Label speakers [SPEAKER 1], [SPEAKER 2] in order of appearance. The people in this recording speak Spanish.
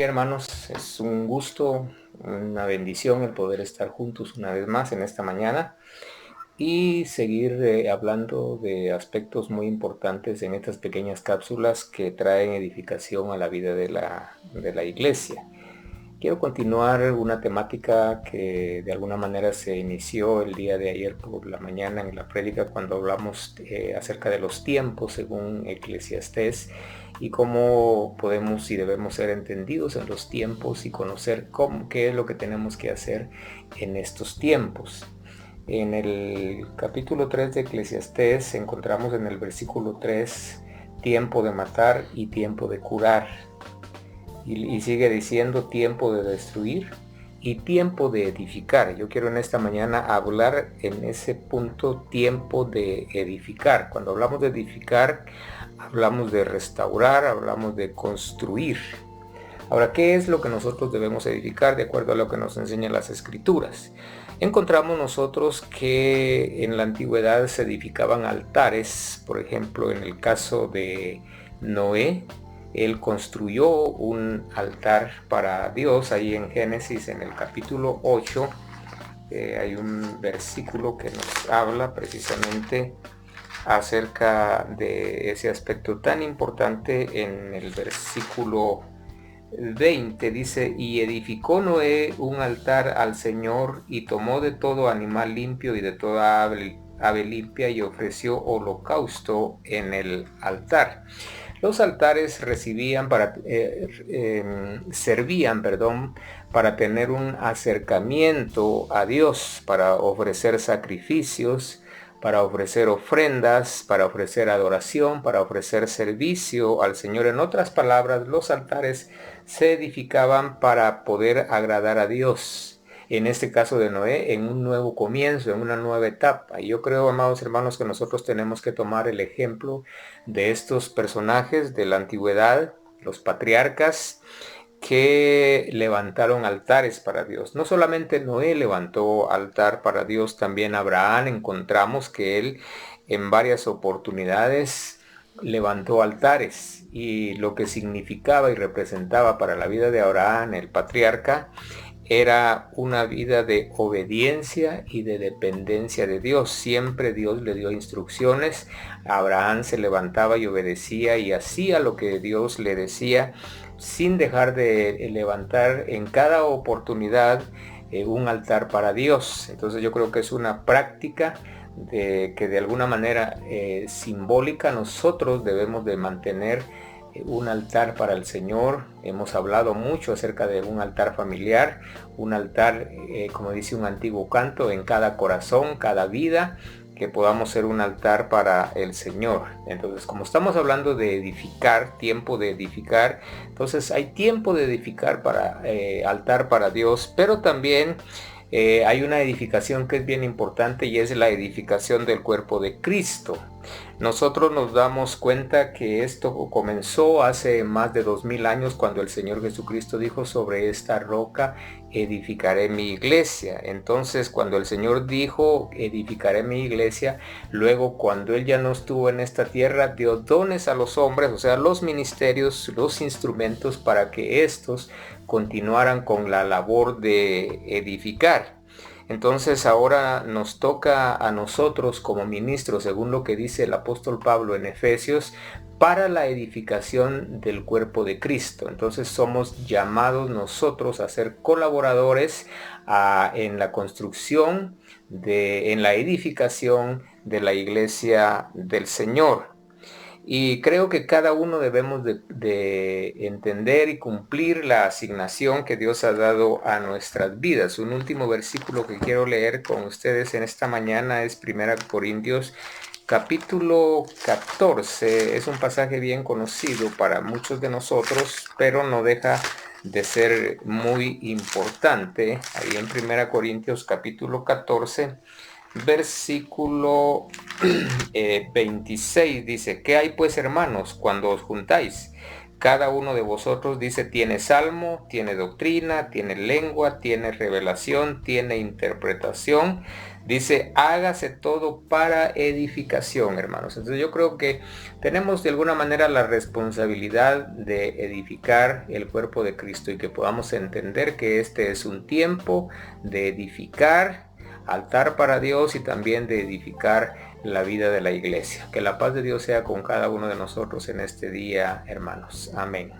[SPEAKER 1] hermanos, es un gusto, una bendición el poder estar juntos una vez más en esta mañana y seguir hablando de aspectos muy importantes en estas pequeñas cápsulas que traen edificación a la vida de la iglesia. Quiero continuar una temática que de alguna manera se inició el día de ayer por la mañana en la prédica cuando hablamos acerca de los tiempos según Eclesiastés y cómo podemos y debemos ser entendidos en los tiempos y conocer qué es lo que tenemos que hacer en estos tiempos. En el capítulo 3 de Eclesiastés encontramos en el versículo 3 tiempo de matar y tiempo de curar. Y sigue diciendo tiempo de destruir y tiempo de edificar. Yo quiero en esta mañana hablar en ese punto tiempo de edificar. Cuando hablamos de edificar, hablamos de restaurar, hablamos de construir. Ahora, ¿qué es lo que nosotros debemos edificar de acuerdo a lo que nos enseñan las Escrituras? Encontramos nosotros que en la antigüedad se edificaban altares, por ejemplo, en el caso de Noé. Él construyó un altar para Dios, ahí en Génesis, en el capítulo 8, hay un versículo que nos habla precisamente acerca de ese aspecto tan importante. En el versículo 20 dice: y edificó Noé un altar al Señor y tomó de todo animal limpio y de toda ave limpia y ofreció holocausto en el altar. Los altares servían para tener un acercamiento a Dios, para ofrecer sacrificios, para ofrecer ofrendas, para ofrecer adoración, para ofrecer servicio al Señor. En otras palabras, los altares se edificaban para poder agradar a Dios. En este caso de Noé, en un nuevo comienzo, en una nueva etapa. Y yo creo, amados hermanos, que nosotros tenemos que tomar el ejemplo de estos personajes de la antigüedad, los patriarcas, que levantaron altares para Dios. No solamente Noé levantó altar para Dios, también Abraham encontramos que él en varias oportunidades levantó altares, y lo que significaba y representaba para la vida de Abraham, el patriarca, era una vida de obediencia y de dependencia de Dios. Siempre Dios le dio instrucciones. Abraham se levantaba y obedecía y hacía lo que Dios le decía, sin dejar de levantar en cada oportunidad un altar para Dios. Entonces yo creo que es una práctica que de alguna manera simbólica nosotros debemos de mantener un altar para el Señor. Hemos hablado mucho acerca de un altar familiar, un altar, como dice un antiguo canto, en cada corazón, cada vida, que podamos ser un altar para el Señor. Entonces, como estamos hablando de edificar, tiempo de edificar, entonces hay tiempo de edificar para altar para Dios, pero también hay una edificación que es bien importante, y es la edificación del cuerpo de Cristo. Nosotros nos damos cuenta que esto comenzó hace más de 2000 años, cuando el Señor Jesucristo dijo: sobre esta roca edificaré mi iglesia. Entonces, cuando el Señor dijo edificaré mi iglesia, luego cuando Él ya no estuvo en esta tierra, dio dones a los hombres, o sea, los ministerios, los instrumentos para que estos continuaran con la labor de edificar. Entonces ahora nos toca a nosotros como ministros, según lo que dice el apóstol Pablo en Efesios, para la edificación del cuerpo de Cristo. Entonces somos llamados nosotros a ser colaboradores en la construcción, en la edificación de la iglesia del Señor. Y creo que cada uno debemos de entender y cumplir la asignación que Dios ha dado a nuestras vidas. Un último versículo que quiero leer con ustedes en esta mañana es 1 Corintios capítulo 14. Es un pasaje bien conocido para muchos de nosotros, pero no deja de ser muy importante. Ahí en 1 Corintios capítulo 14, versículo 26 dice: ¿qué hay pues, hermanos, cuando os juntáis? Cada uno de vosotros, dice, tiene salmo, tiene doctrina, tiene lengua, tiene revelación, tiene interpretación. Dice, hágase todo para edificación, hermanos. Entonces yo creo que tenemos de alguna manera la responsabilidad de edificar el cuerpo de Cristo y que podamos entender que este es un tiempo de edificar altar para Dios y también de edificar la vida de la iglesia. Que la paz de Dios sea con cada uno de nosotros en este día, hermanos. Amén.